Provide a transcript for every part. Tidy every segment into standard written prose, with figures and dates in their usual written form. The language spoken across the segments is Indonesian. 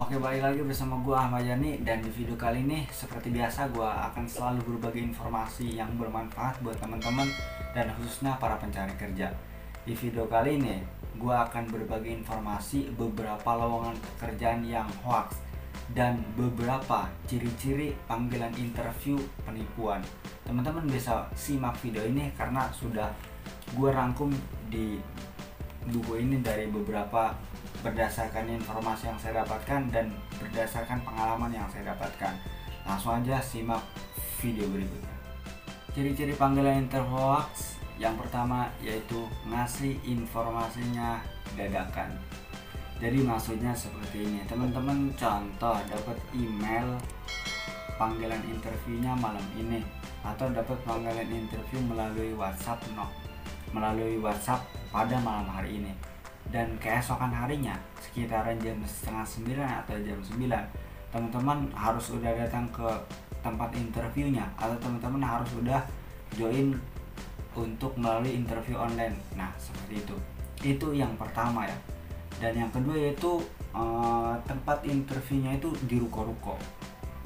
Oke, balik lagi bersama gue Ahmad Yani. Dan di video kali ini seperti biasa gue akan selalu berbagi informasi yang bermanfaat buat teman-teman dan khususnya para pencari kerja. Di video kali ini gue akan berbagi informasi beberapa lowongan pekerjaan yang hoax dan beberapa ciri-ciri panggilan interview penipuan. Teman-teman bisa simak video ini karena sudah gue rangkum di buku ini dari beberapa berdasarkan informasi yang saya dapatkan dan berdasarkan pengalaman yang saya dapatkan. Langsung aja simak video berikutnya. Ciri-ciri panggilan interview hoax yang pertama yaitu ngasih informasinya dadakan. Jadi maksudnya seperti ini, teman-teman. Contoh, dapat email panggilan interviewnya malam ini, atau dapat panggilan interview melalui WhatsApp pada malam hari ini, dan keesokan harinya sekitaran jam setengah 9 atau jam 9 teman-teman harus udah datang ke tempat interviewnya, atau teman-teman harus udah join untuk melalui interview online. Nah, seperti itu yang pertama ya. Dan yang kedua yaitu tempat interviewnya itu di ruko-ruko.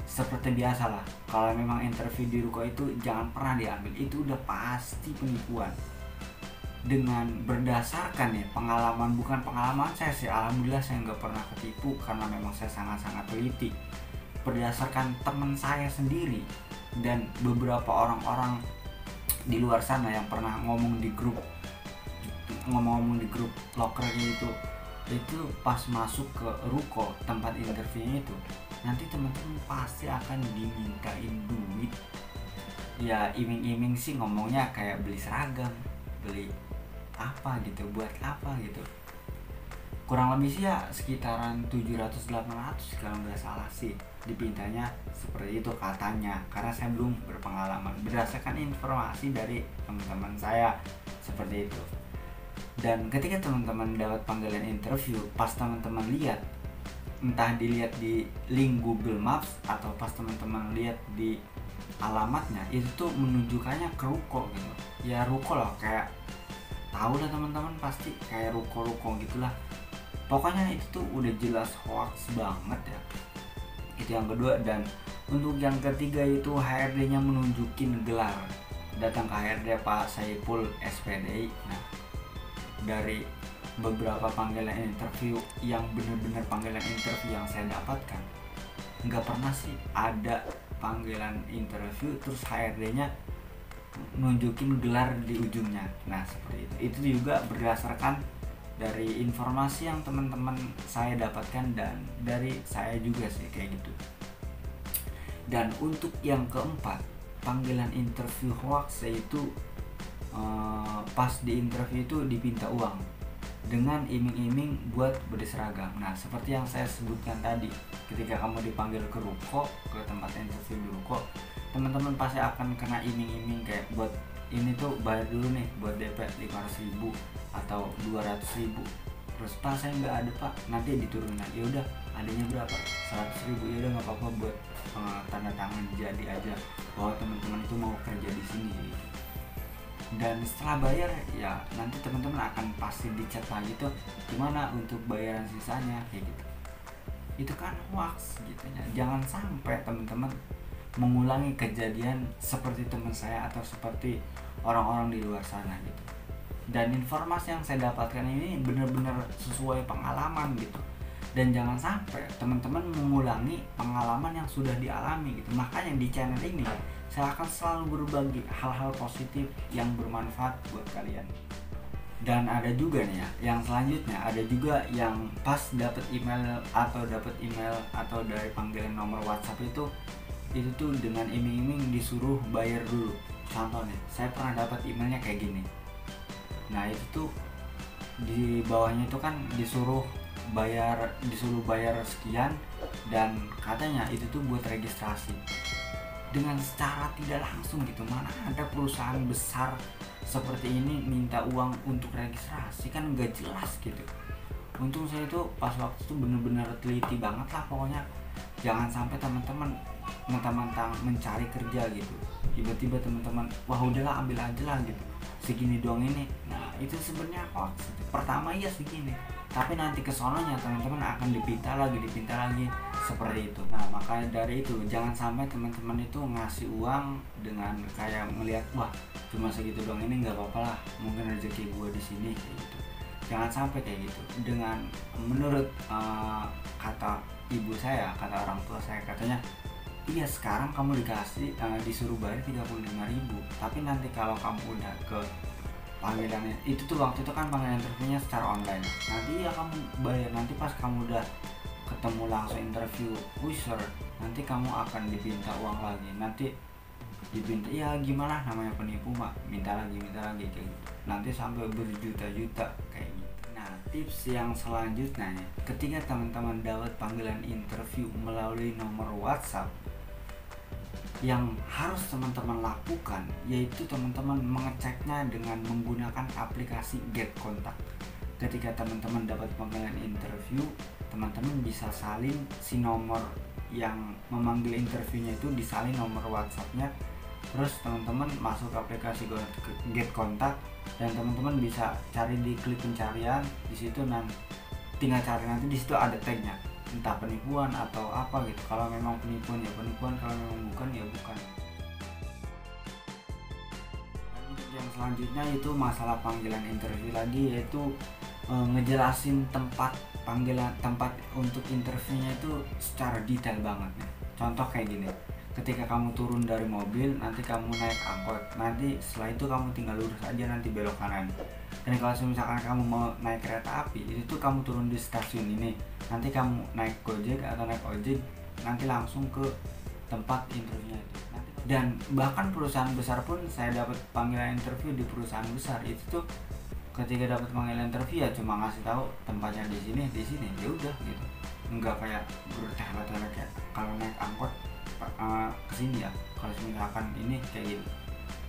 Seperti biasalah, kalau memang interview di ruko itu jangan pernah diambil, itu udah pasti penipuan. Dengan berdasarkan ya pengalaman, bukan pengalaman saya sih, alhamdulillah saya nggak pernah ketipu karena memang saya sangat-sangat teliti. Berdasarkan teman saya sendiri dan beberapa orang-orang di luar sana yang pernah ngomong di grup loker itu pas masuk ke ruko tempat interviewnya itu, nanti teman-teman pasti akan dimintain duit. Ya iming-iming sih ngomongnya kayak beli seragam, beli apa gitu, buat apa gitu. Kurang lebih sih ya sekitaran 700-800 kalau nggak salah sih dipintanya, seperti itu katanya, karena saya belum berpengalaman, berdasarkan informasi dari teman-teman saya seperti itu. Dan ketika teman-teman dapat panggilan interview, pas teman-teman lihat, entah dilihat di link Google Maps atau pas teman-teman lihat di alamatnya, itu tuh menunjukkannya ke ruko gitu. Ya ruko lah, kayak tahu lah teman-teman, pasti kayak ruko-ruko gitulah. Pokoknya itu tuh udah jelas hoax banget ya. Itu yang kedua. Dan untuk yang ketiga itu HRD-nya menunjukin gelar. Datang ke HRD Pak Saipul SPDI. Nah, dari beberapa panggilan interview yang benar-benar panggilan interview yang saya dapatkan, nggak pernah sih ada panggilan interview terus HRD-nya nunjukin gelar di ujungnya. Nah, seperti itu. Itu juga berdasarkan dari informasi yang teman-teman saya dapatkan dan dari saya juga sih kayak gitu. Dan untuk yang keempat, panggilan interview hoax yaitu pas di interview itu dipinta uang dengan iming-iming buat beli seragam. Nah, seperti yang saya sebutkan tadi, ketika kamu dipanggil ke ruko, ke tempat interview di ruko, teman-teman pasti akan kena iming-iming kayak buat ini tuh bayar dulu nih buat DP 500.000 atau 200.000. Terus Pak, saya nggak ada Pak, nanti diturunin. Ya udah, adanya berapa? 100.000. Ya udah nggak apa-apa, buat tanda tangan jadi aja bahwa teman-teman itu mau kerja di sini gitu. Dan setelah bayar ya nanti teman-teman akan pasti dicat lagi tuh gimana untuk bayaran sisanya kayak gitu. Itu kan hoax gitu ya. Jangan sampai teman-teman mengulangi kejadian seperti teman saya atau seperti orang-orang di luar sana gitu. Dan informasi yang saya dapatkan ini benar-benar sesuai pengalaman gitu. Dan jangan sampai teman-teman mengulangi pengalaman yang sudah dialami gitu. Makanya di channel ini saya akan selalu berbagi hal-hal positif yang bermanfaat buat kalian. Dan ada juga nih ya, yang selanjutnya ada juga yang pas dapat email atau dari panggilan nomor WhatsApp itu tuh dengan iming-iming disuruh bayar dulu. Contoh nih, saya pernah dapat emailnya kayak gini. Nah, itu tuh di bawahnya itu kan disuruh bayar sekian, dan katanya itu tuh buat registrasi. Dengan secara tidak langsung gitu, mana ada perusahaan besar seperti ini minta uang untuk registrasi, kan nggak jelas gitu. Untung saya itu pas waktu itu bener-bener teliti banget lah pokoknya. Jangan sampai teman-teman mentang-mentang mencari kerja gitu, tiba-tiba teman-teman wah udahlah ambil aja lah gitu, segini doang ini. Nah itu sebenarnya hoax. Pertama ya segini, tapi nanti kesononya teman-teman akan dipinta lagi seperti itu. Nah makanya dari itu jangan sampai teman-teman itu ngasih uang dengan kayak melihat wah cuma segitu doang ini nggak apa-apa lah, mungkin rezeki gue di sini kayak gitu. Jangan sampai kayak gitu. Dengan menurut kata ibu saya, kata orang tua saya, katanya iya sekarang kamu disuruh bayar 35.000, tapi nanti kalau kamu udah ke panggilannya itu tuh, waktu itu kan panggilan interviewnya secara online, nanti ya kamu bayar, nanti pas kamu udah ketemu langsung interview, sir, nanti kamu akan dipinta uang lagi, nanti dipinta ya gimana namanya penipu mak, minta lagi kayak gitu, nanti sampai berjuta-juta kayak gitu. Nah tips yang selanjutnya, ketika teman-teman dapat panggilan interview melalui nomor WhatsApp, yang harus teman-teman lakukan yaitu teman-teman mengeceknya dengan menggunakan aplikasi Get Contact. Ketika teman-teman dapat panggilan interview, teman-teman bisa salin si nomor yang memanggil interviewnya itu, disalin nomor WhatsAppnya, terus teman-teman masuk ke aplikasi Get Contact dan teman-teman bisa cari di klik pencarian di situ, dan tinggal cari, nanti di situ ada tagnya, entah penipuan atau apa gitu. Kalau memang penipuan ya penipuan, kalau memang bukan ya bukan. Dan untuk yang selanjutnya itu masalah panggilan interview lagi, yaitu ngejelasin tempat untuk interviewnya itu secara detail banget nih. Contoh kayak gini, ketika kamu turun dari mobil, nanti kamu naik angkot, nanti setelah itu kamu tinggal lurus aja, nanti belok kanan. Dan kalau misalkan kamu mau naik kereta api, itu tuh kamu turun di stasiun ini, nanti kamu naik Gojek atau naik ojek, nanti langsung ke tempat interviewnya itu. Dan bahkan perusahaan besar pun, saya dapat panggilan interview di perusahaan besar itu tuh, ketika dapat panggilan interview ya cuma ngasih tahu tempatnya di sini ya udah gitu, nggak kayak bertele-tele kayak kalau naik angkot kesini ya, kalau misalkan ini kayak gini.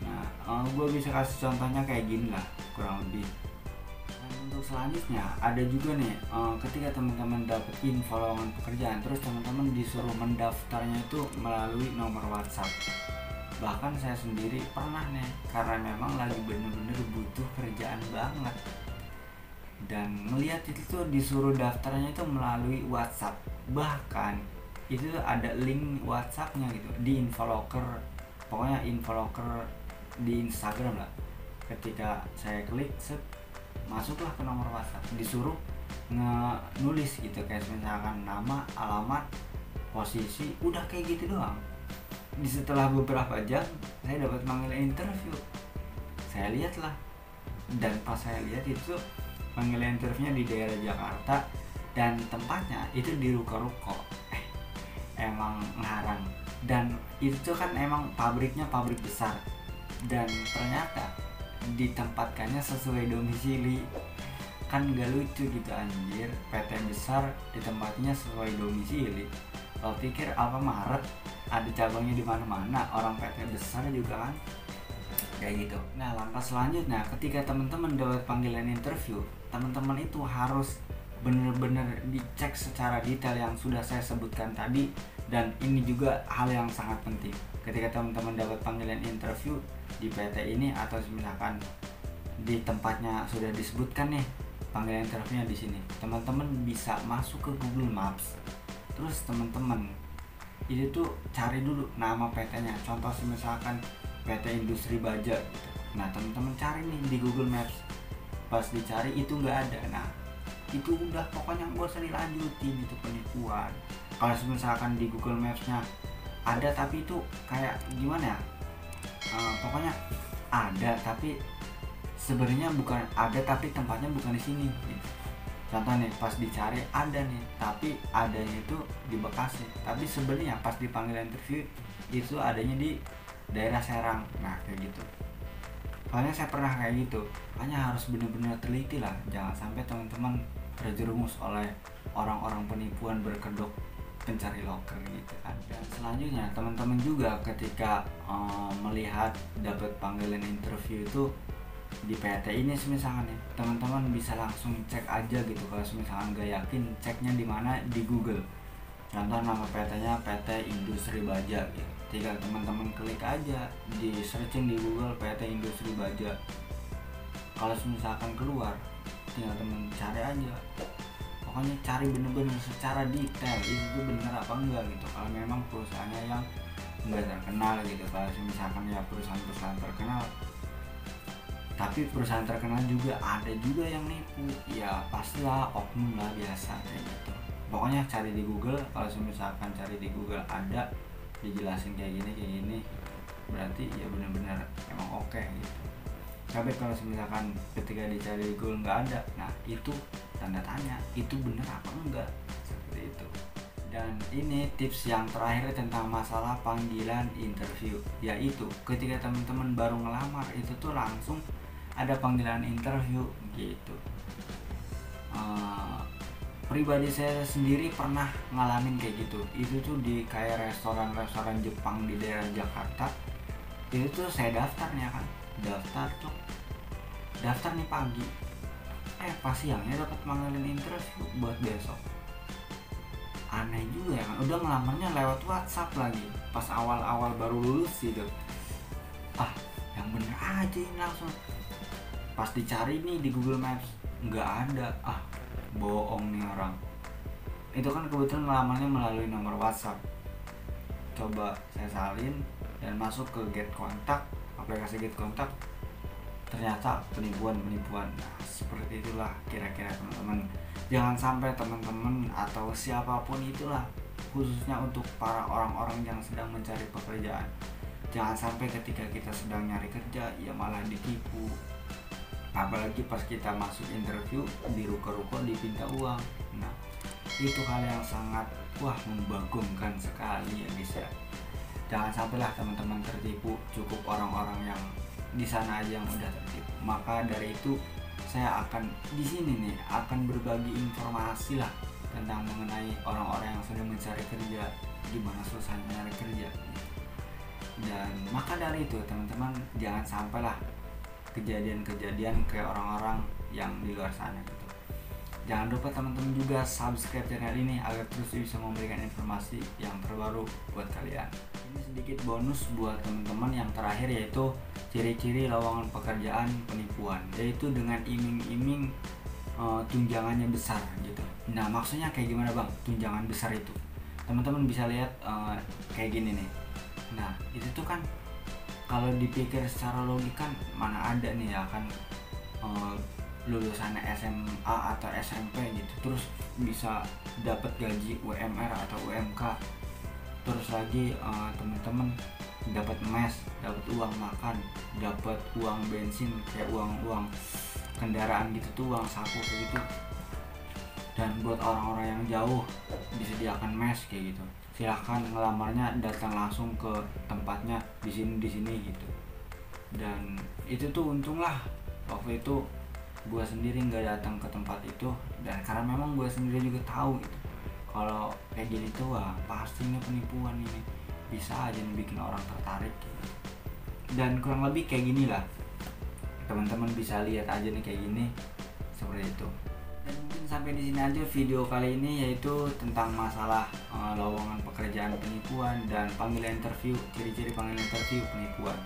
Nah gue bisa kasih contohnya kayak gini lah kurang lebih. Dan untuk selanjutnya ada juga nih, ketika teman-teman dapat info lowongan pekerjaan, terus teman-teman disuruh mendaftarnya itu melalui nomor WhatsApp. Bahkan saya sendiri pernah nih, karena memang lagi bener-bener butuh kerjaan banget, dan melihat itu tuh disuruh daftarnya itu melalui WhatsApp, bahkan itu ada link WhatsAppnya gitu di Infolocker, pokoknya Infolocker di Instagram lah. Ketika saya klik set, masuklah ke nomor WhatsApp, disuruh nulis gitu, kayak misalkan nama, alamat, posisi, udah kayak gitu doang. Setelah beberapa jam saya dapat panggilan interview, saya lihatlah, dan pas saya lihat itu panggilan interviewnya di daerah Jakarta, dan tempatnya itu di ruko-ruko, emang ngarang, dan itu kan emang pabriknya pabrik besar, dan ternyata ditempatkannya sesuai domisili. Kan gak lucu gitu anjir, PT besar ditempatnya sesuai domisili. Lo pikir Alfamart ada cabangnya di mana-mana, orang PT besar juga kan kayak gitu. Nah langkah selanjutnya, ketika teman-teman dapat panggilan interview, teman-teman itu harus benar-benar dicek secara detail yang sudah saya sebutkan tadi. Dan ini juga hal yang sangat penting, ketika teman-teman dapat panggilan interview di PT ini, atau misalkan di tempatnya sudah disebutkan nih panggilan interviewnya di sini, teman-teman bisa masuk ke Google Maps, terus teman-teman itu tuh cari dulu nama PT-nya. Contoh misalkan PT Industri Baja gitu. Nah teman-teman cari nih di Google Maps, pas dicari itu nggak ada, nah itu udah pokoknya gak usah dilanjutin, itu penipuan. Kalau misalkan di Google Maps-nya ada tapi itu kayak gimana ya, pokoknya ada tapi sebenarnya bukan ada, tapi tempatnya bukan di sini gitu. Contoh nih, pas dicari ada nih, tapi adanya itu di Bekasi, tapi sebenarnya pas dipanggil interview itu adanya di daerah Serang. Nah kayak gitu. Soalnya saya pernah kayak gitu, hanya harus benar-benar teliti lah, jangan sampai teman-teman terjerumus oleh orang-orang penipuan berkedok pencari loker gitu kan. Dan selanjutnya teman-teman juga ketika melihat dapat panggilan interview itu di PT ini misalkan nih, teman-teman bisa langsung cek aja gitu. Kalau misalkan nggak yakin, ceknya di mana, di Google. Contoh nama PT-nya PT Industri Baja gitu. Tinggal teman-teman klik aja, di searching di Google PT Industri Baja. kalau misalkan keluar tinggal temen cari aja, pokoknya cari bener-bener secara detail itu tuh bener apa enggak gitu. Kalau memang perusahaannya yang enggak terkenal gitu, kalau misalkan ya perusahaan-perusahaan terkenal, tapi perusahaan terkenal juga ada juga yang nipu, ya pastilah oknum lah, biasa kayak gitu. Pokoknya cari di Google, kalau misalkan cari di Google ada dijelasin kayak gini berarti ya benar-benar emang oke gitu. Tapi kalau misalkan ketika dicari di Google nggak ada, nah itu tanda tanya, itu benar apa enggak, seperti itu. Dan ini tips yang terakhir tentang masalah panggilan interview, yaitu ketika teman-teman baru ngelamar itu tuh langsung ada panggilan interview gitu. Pribadi saya sendiri pernah ngalamin kayak gitu. Itu tuh di kayak restoran-restoran Jepang di daerah Jakarta. Itu tuh saya daftarnya kan, daftar nih pagi, pas siangnya dapat panggilan interview buat besok. Aneh juga ya kan, udah ngelamarnya lewat WhatsApp lagi, pas awal-awal baru lulus gitu. Yang bener aja ini langsung. Pas dicari nih di Google Maps nggak ada, bohong nih orang. Itu kan kebetulan ngelamarnya melalui nomor WhatsApp. Coba saya salin dan masuk ke Get Kontak, aplikasi Get Kontak, ternyata penipuan. Nah, seperti itulah kira-kira teman-teman. Jangan sampai teman-teman atau siapapun itulah, khususnya untuk para orang-orang yang sedang mencari pekerjaan, jangan sampai ketika kita sedang nyari kerja ya malah ditipu. Apalagi pas kita masuk interview di ruko-ruko diminta uang. Nah, itu hal yang sangat membagongkan sekali ya guys ya. Jangan sampailah teman-teman tertipu, cukup orang-orang yang di sana aja yang udah tertipu. Maka dari itu saya akan di sini nih akan berbagi informasi lah tentang mengenai orang-orang yang sedang mencari kerja, gimana susahnya nyari kerja. Dan maka dari itu teman-teman jangan sampailah kejadian-kejadian kayak orang-orang yang di luar sana gitu. Jangan lupa teman-teman juga subscribe channel ini agar terus bisa memberikan informasi yang terbaru buat kalian. Ini sedikit bonus buat teman-teman yang terakhir, yaitu ciri-ciri lowongan pekerjaan penipuan, yaitu dengan iming-iming tunjangannya besar gitu. Nah, maksudnya kayak gimana bang tunjangan besar itu? Teman-teman bisa lihat kayak gini nih. Nah, itu tuh kan kalau dipikir secara logika mana ada nih ya kan, lulusannya SMA atau SMP gitu terus bisa dapat gaji UMR atau UMK, terus lagi teman-teman dapat mes, dapat uang makan, dapat uang bensin kayak uang kendaraan gitu tuh, uang saku kayak gitu. Dan buat orang-orang yang jauh disediakan mes kayak gitu, silahkan ngelamarnya datang langsung ke tempatnya di sini gitu. Dan itu tuh untunglah waktu itu gue sendiri nggak datang ke tempat itu, dan karena memang gue sendiri juga tahu gitu kalau kayak gini tuh pastinya penipuan ini, bisa aja nih bikin orang tertarik gitu. Dan kurang lebih kayak gini lah, teman-teman bisa lihat aja nih kayak gini, seperti itu. Dan mungkin sampai di sini aja video kali ini, yaitu tentang masalah lowongan pekerjaan penipuan dan panggilan interview, ciri-ciri panggilan interview penipuan.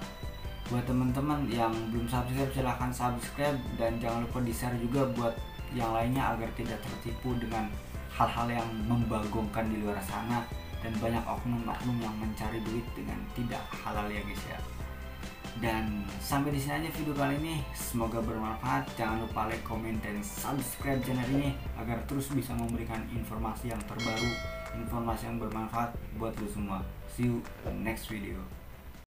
Buat teman-teman yang belum subscribe silahkan subscribe, dan jangan lupa di-share juga buat yang lainnya agar tidak tertipu dengan hal-hal yang membagongkan di luar sana dan banyak oknum-oknum yang mencari duit dengan tidak halal ya guys ya. Dan sampai di sini aja video kali ini, semoga bermanfaat. Jangan lupa like, comment, dan subscribe channel ini agar terus bisa memberikan informasi yang terbaru, informasi yang bermanfaat buat lo semua. See you next video.